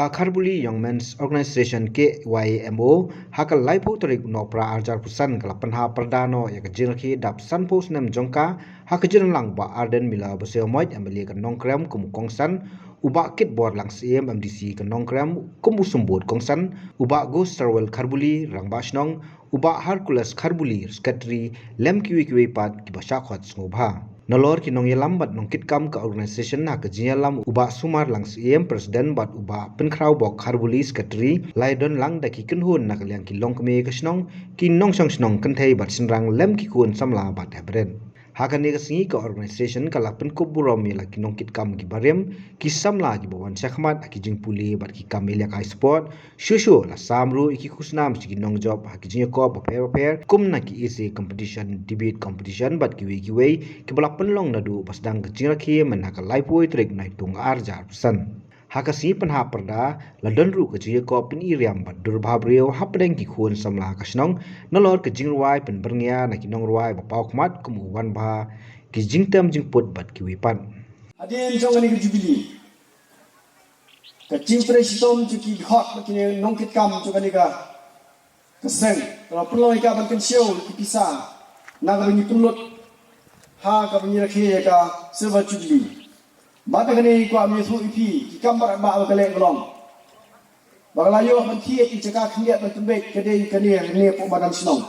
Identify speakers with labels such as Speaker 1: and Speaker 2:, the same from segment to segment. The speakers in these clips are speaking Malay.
Speaker 1: Kharbuli Young Men's Organization KYMO hakal laipo tarik nopra arjar pusan kalapanha perdano ya kejirki dap sanpos nem jongka hakajir lang ba arden mila baseomoit ameli kan nongkrem kumukongsan uba kit bor lang CM MDC kan nongkrem kumusumbut kongsan uba go Starwell Kharbuli rangba snong uba Hercules Kharbuli secretary lem kiwi pat kibasha khot ngobha Nolor kinong yalambat nong kitkam ka organisation na kajiyalam uba sumar lang CM president bat uba penkrau bok Kharbuli secretary laidon lang daki kunhun na kalyang kilong kami kasnong kinong sang snong kanthai bat sinrang lem kikun samla bat hebren hakani kasingi ka organisation kala penkup burom yala kinong kitkam ki barem ki samla ki bawan sakhmat aki jingpuli bat ki kamelia kai sport shushu la samru iki kusnam si kinong job aki jingko pair kum na ki isi competition debate competition bat ki wei ki balak penlong nadu pasdang kecil ki menaka laipoi trik naitung arjar pesan hakasi penha perda ladon ru kecil ko pin iriam bat durbhabrio hapdeng ki khun samla kasnong nolor ke jingruai pen bernia na kinong ruai bapau khmat kumu wan ba ki jingtem jingput bat ki wipan
Speaker 2: adien jongani ke jubili ke jingpre sitom ki hot ki nongkit kam jongani ka keseng kalau perlu ka ban kensiau ki pisa na ga ni pulut ha ka ni rakhe ka silver jubili Bata kene ko amni su ipi ki kambar ba kale golong bagalayo man thiet ki jaka khliat ban tumbe kede kene ne po badan snong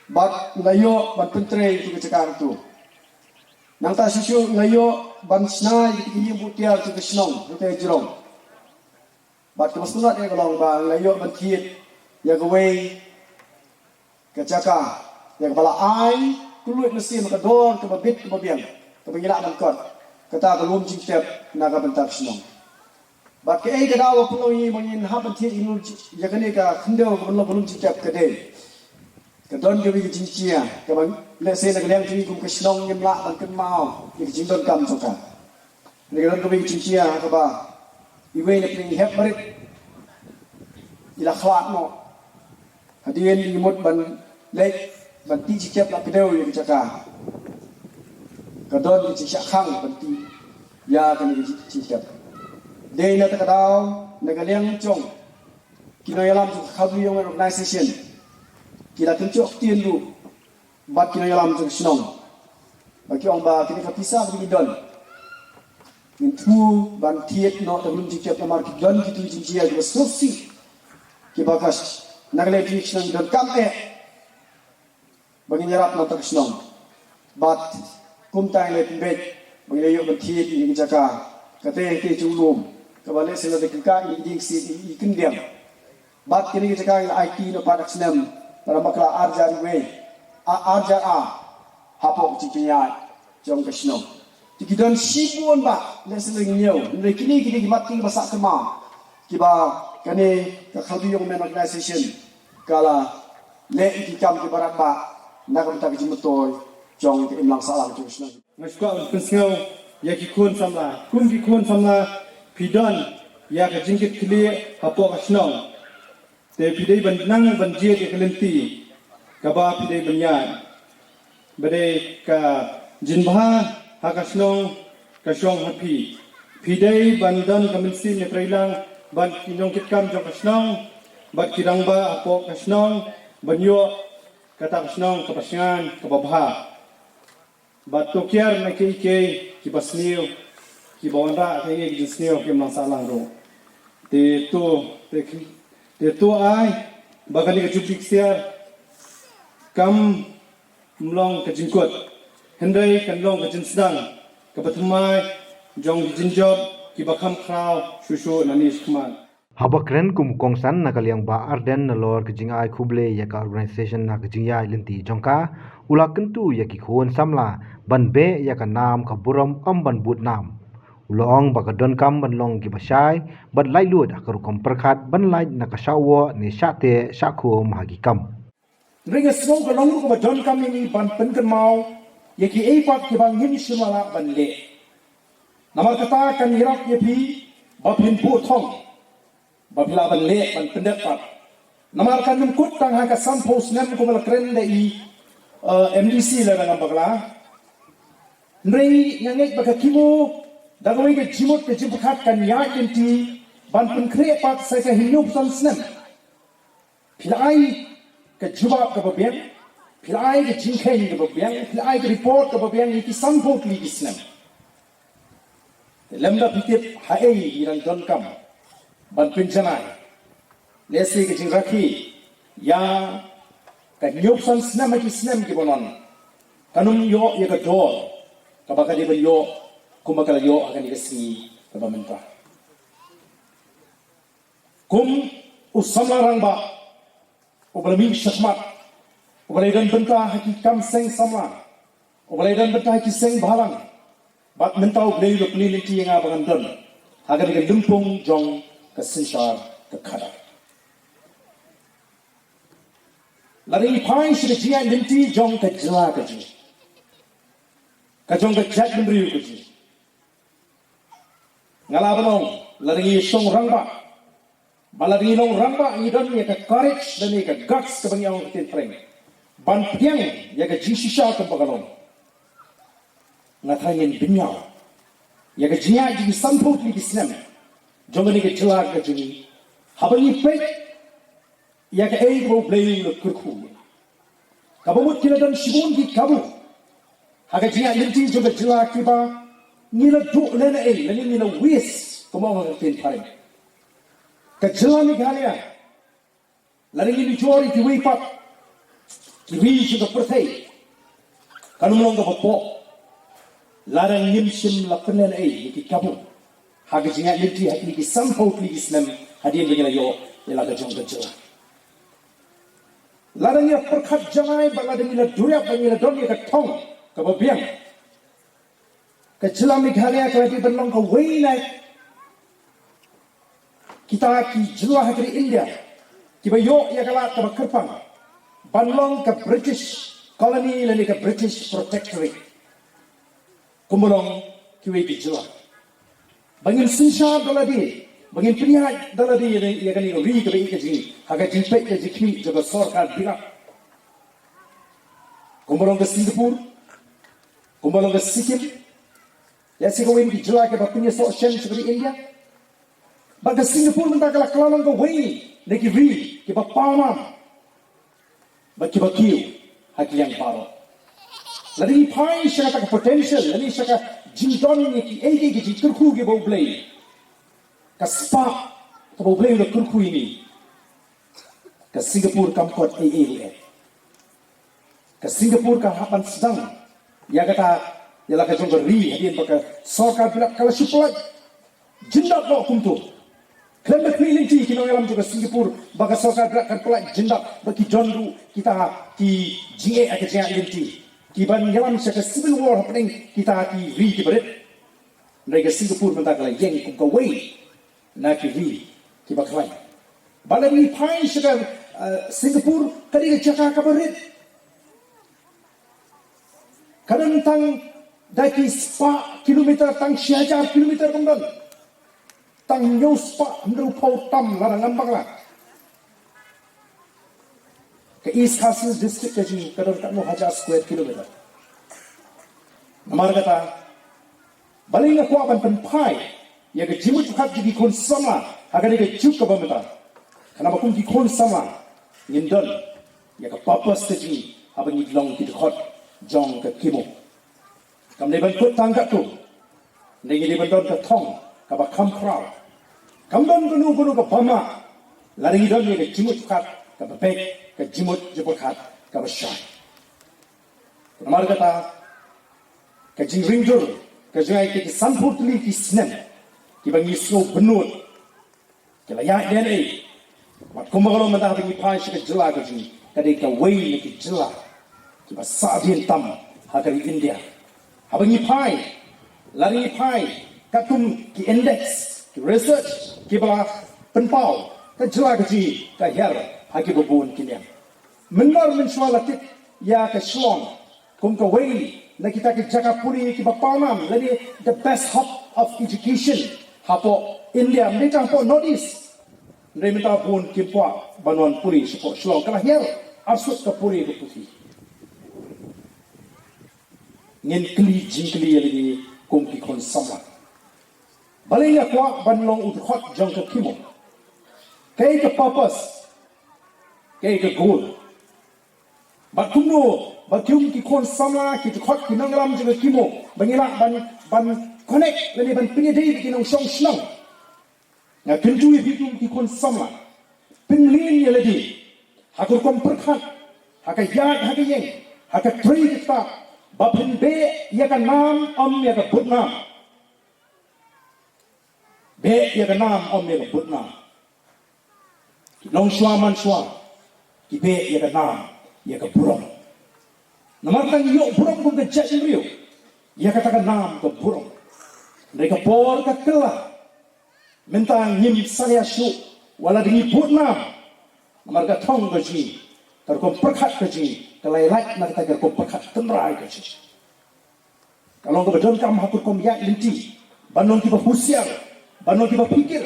Speaker 2: bat layo ban pentre ki jaka tu nang ta sisu layo ban sna ki yimbu tiar ki snong te jirong bat ko sunat ne golong ba layo ban thiet ya go we ka jaka ya bala ai kulut mesin ka dor ka bit ka biang Pengilak dan kot kata belum jingkep naga bentar senong. Bat ke ai kadawa puloi mangin ha bentir inu yakane ka khndo belum jingkep kede. Kadon ke wi jingkia ka bang le se na leng ti kum ke senong nyem la dan ken mau ki jingdon kam soka. Ne kadon ke wi jingkia ka ba iwe ne pring hep barit ila khwat mo. Hadien imut ban lek ban ti jingkep la kedeu yang jaka. Kadon di cikak khang berarti ya kena di cikak. Dia nak kadau negaliang cong. Kino yalam tu Kharbuli Young Organization. Kita tunjuk tien du. Bat kino yalam tu senong. Bagi orang ba kini kapisa bagi don. Mintu ban tiet no belum cikak namar ki don kitu jinjia ki sosi. Ki bakas nagale ki senong don kam bagi nyerap no tak senong. Bat kumtai le timbet mengayo bertiet ini jaka kata yang ke julum kabale sela de ka ini si ikin diam bat kini jaka IT no padak senam para makla arjar we arjar hapok cikinya jong kesno tikidon sibun ba le sela ngiyo ne kini mati basak kema kiba kane ka Kharbuli Young Men's Organization kala le ikam ki barat ba nakam tak jimutoy Jong ke imlang salam tu senang.
Speaker 3: Ngasukau pensengau ya ki kun samla, kum ki kun samla pidon ya ke jingkit kli hapok senang. Te pidai bandang banjir ke kelenti, kaba pidai banyan. Bade ka jinbha haka senang ka syong happy. Pidai bandan kamensi ne trailang ban kinong kitkam jong senang, bat kirang ba hapok senang, banyo kata senang kepasangan kebabha. Batu kiar na ki basniu ki bawanra ke ki sniu ki mang salang ro te tu ai bagani ke jupik siar kam mlong ke jingkot hendai kan long ke jinsdang ke bathmai jong jinjob ki bakham khrau shushu nanish khman
Speaker 1: Habakren kumukongsan nakaliang ba arden nalor kejingai kuble ya ka organization na kejingya linti jongka ula kentu ya ki khon samla ban be ya ka nam ka buram ban but nam ulong ba ka don kam ban long ki basai ban lai lut akar kom perkhat ban lai na ka shawo ne shate shakho mahagi kam
Speaker 2: Ringa semua kalau ko ba don kam ni ban pen kan mau ya ki ai pat ki bang hin simala ban le. Namar kata kan hirap ye pi ba pin pu thong Babila ban le ban pendet pat. Namar kan kut tang ha ka sampos nem ko mal trend dei MDC la ngam bagla. Nrei ngangek baka kimu
Speaker 3: dagawai ke jimut ke jibukat kan ya inti ban pun kre pat sai ka hinup san snem pilai ke jubab ke babian pilai ke jingkhen ke babian pilai ke report ke babian iki sampot li snem lemda pikir hae irang don kam ban pinjanai lesi ke jing rakhi ya ka hinup san snem ki snem ki bonon kanum yo ya ka dor ka baka de yo kumakala yo akan dikasih ke pemerintah. Kum usamla rangba, ubalami syakmat, ubalaidan bentah hakikam seng sama, ubalaidan bentah hakik seng bahalang, bat mentau beli lo pelinti yang abakan don, akan dikan dumpung jong ke sensar ke kada. Lari pai sudah jia linti jong ke jela ke ji, kajong ke jat memberi ke ji. Ngalabanong lari song rangba balari long rangba ni don ya ka courage dan ya ka guts ke bangyang tin freng ban piang ya ka jisisha ke bagalong ngatangin binyaw ya ka jinya ji samput li islam jongani ke jela ke jini habani pe ya ka ei go blay lo kurku kabamut kila dan shibun ki kabu haga jinya linti jo ke jela ki ba nila duk lena nila wis kumau tin pare ka jela Meghalaya lari ni jori ki wei pat ki wi ju ka perthai kanum long ka po larang nim sim la penen ki kabu haga jinga linti hakni ki sampau ki islam hadin bengela yo ila ka jong ka jela larang ya perkhat jamai bala de nila duria bengela don ya ka thong ka babiang Kecela Meghalaya kalau di berlong ke Wainai kita ki jelah dari India kiba yo ya kala ke Kerpang banlong ke British colony lani ke British protectorate kumulong kiwe di jelah bangin sinsha daladi bangin priya daladi ya kali ri ke be ke ji haga jinpe ke jikmi jaga sarkar bila kumulong ke Singapore kumulong ke Sikkim ya si kawin di jela ke bapunya sosial seperti India baga Singapore mentah kalau kelalang ke wei lagi ri ke bapamam bagi bakiu haki yang baru lagi pai syaka ke potential lagi syaka jindon ni ki ege ki kurku ke bau blay ke spa ke bau blay ke kurku ini ke Singapore kampot AAA ke Singapore ka hapan sedang ya kata ialah kajong beri hadian baka sarkar bilak kala syukulat jindak lo kumtu kelembek linti kino alam juga Singapura baka sarkar bilak kan pelak jindak bagi jonru kita ki jinge ake jinga linti ki ban yalam syaka civil war happening kita ki ri ki berit mereka Singapura mentah kala yang kumka wei na ki ri ki baklai bala ni pai syaka Singapura kadi ke jaka kabarit kadang tang daki spa kilometer tang 1000 kilometer kemudian tang nyo spa menurut pau tam larang ngambang lah ke East Coast District kaji kadang tak mau 1000 square kilometer namar kata baling aku akan penpai ya ke jimut kat di kon sama agar dia juk ke bamata kenapa kun di kon sama ngindon ya ke purpose kaji abang idlong di hot jong ke kimo kam ne ban put tangkat tu ne gi ban don ka thong ka ba kham khrau kam don gunu ke bama lari don ye ke jimut khat ka ba pek ka jimut jipot khat ka ba sha namar kata ka jing ringjur ka jai ke samput li ki snem ki bang yiso benut ke la ya dna wat kumalo mata ha bi pai shi ka jila ka jing ka de ka wei ki jila ki ba sa bien tam ha ka India Abangi pai, lari pai, katum ki index, ki research, ki bala penpau, ka jela kaji, ka her, haki babun kiniam. Menor mensualatik, ya ka shlong, kum ka wei, na kita ki Jakapuri, ki bapaunam, lari the best hub of education, hapo India, mereka hapo Northeast. Mereka minta pun ki puak, banuan puri, hapo shlong, kala her, arsut ka puri beputi. Ngin kli jingkli lagi kum ki kon sama Balenya kwa ban long ut khot jong ka kimo. Kay ka purpose. Kay ka goal. Bat kumno, bat yung ki kon samla ki khot ki nanglam jong ka kimo. Bangila ban connect lani ban pinidai ki nong song snong. Na pinju hitung ki kon samla. Pinlin yeladi. Hakur kom perkhat. Haka yad haka yeng. Haka tri kita. Bapin be ya ka nam om ya ka put nam. Be ya ka nam om ya ka put nam. Long shwa man shwa. Ki be ya ka nam ya ka burong. Namar tang yo burong ko ka jat rio. Ya ka ta nam ka burong. Mereka por ka kela. Mentang nyim saya syu wala dingi put nam. Namar ka thong ka ji. Kar kom perkhat ka ji. Kalai lat nak ta kar kom perkhat tenrai ka ji. Kalau kau bedon kam hakur kom yak linti. Banon ki ba husiar. Banon ki ba pikir.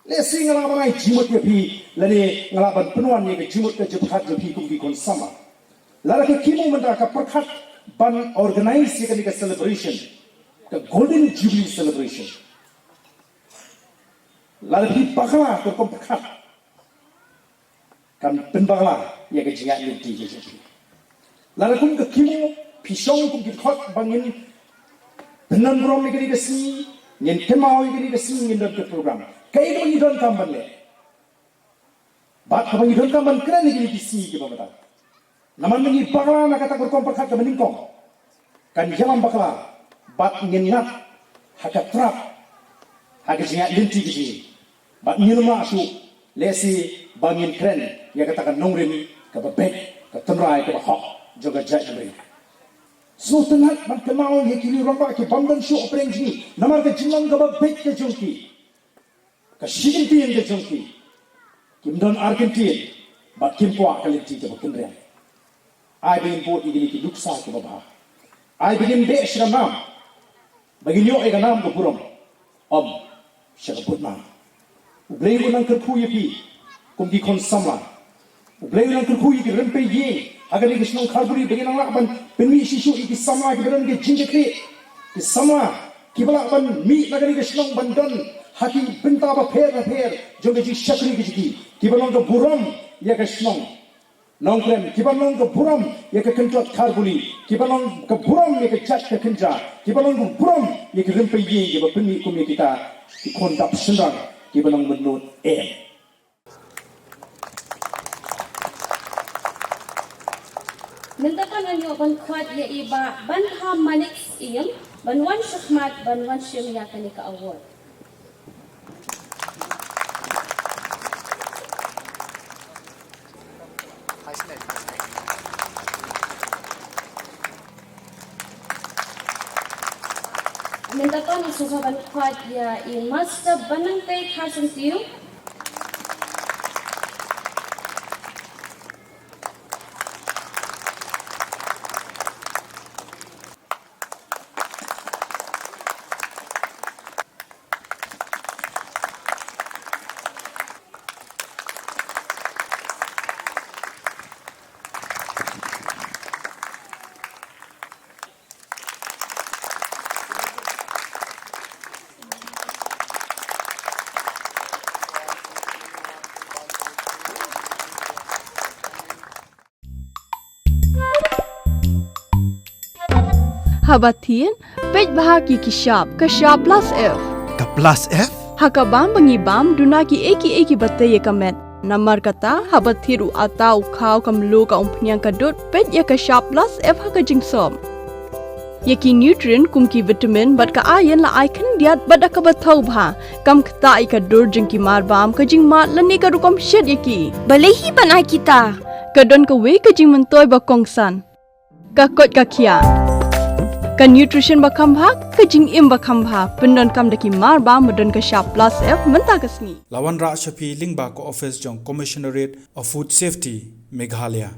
Speaker 3: Lesi ngalaban ai jimut ya pi lani ngalaban penuan ni ke jimut ke jephat je pi kum ki kon sama. Lara ke kimu mendra ka perkhat ban organize ye ke celebration. Ke golden jubilee celebration. Lara pi bakla ke kom perkhat. Kan penbakla ye ke jingat linti je pi. Lara kum ke kimu pisong kum ki khot bangin benan brom ni ke di si ngin kemau ke di si ngin dot ke program. Kaya itu pengidon kamban le. Bat pengidon kamban keren ini bisi ke pemata. Naman mengi bakla nak kata berkom perkat ke meningkong. Kan jalan bakla. Bat ngenat haka trap. Haka jingat linti ke sini. Bat nyilma asu. Lesi bangin keren. Ya katakan nongrin ke bebek. Ke tenrai ke bahok. Juga jat jemri. So tenat bat kemau ye kini rompak ke bamdan su opereng sini. Namar ke jilang ke bebek ke jongki. Kasihintiin ke jongki, kim don Argentin, bat kim puak kalinti ke bakendrian. Ai begin buat igini ki luksa ke babah. Ai begin be shramam, begin yo ega nam ke burung, syakaput nam. Ublei unang kerku yepi, kum ki kon samla. Ublei unang kerku yepi rempe ye, agar ni kisnong karburi begin ang lakban, penmi sisu iki samla ki beran ke jinjekri, ki samla, ki balakban mi agar ni kisnong bandan. Hati benta apa per jom ji syakri ki kibalong ke buram ya ke snong nongkrem kibalong ke buram ya ke kentot karbuli kibalong ke buram ya ke chat ke kenja kibalong ke buram ya ke rempe ye ya bapeni kum kita ki kondap sendang kibalong menut
Speaker 4: Mentakan anyo ban kwat ya iba ban ha manik iyam ban wan shakmat ban wan shimya kanika award. Mentakan isuha ban kwat ya i master banang tay khasan tiyo.
Speaker 5: Habatin, pej bahagi kishap, kashap plus F.
Speaker 6: Ka plus F?
Speaker 5: Hakabam bangibam dunaki eki batay kamet. Namar kata habatiru atau kau kamlu ka umpnyang kadut pej ya kashap plus F hakajing som. Yaki nutrient kumki vitamin bat ka ayan la icon diat bat akabatau bha. Kam kata ikadur jengki marbam kajing mat lani ka rukom shed yaki.
Speaker 7: Balehi banai kita.
Speaker 5: Kadon ka we kajing mentoy bakongsan. Kakot kakia. Ka nutrition bakam bha kajing im bakam bha pendon kam daki marba medon ka sharp plus F menta kasni
Speaker 6: Lawan Ra Shafi Lingba ko office jong Commissionerate of Food Safety Meghalaya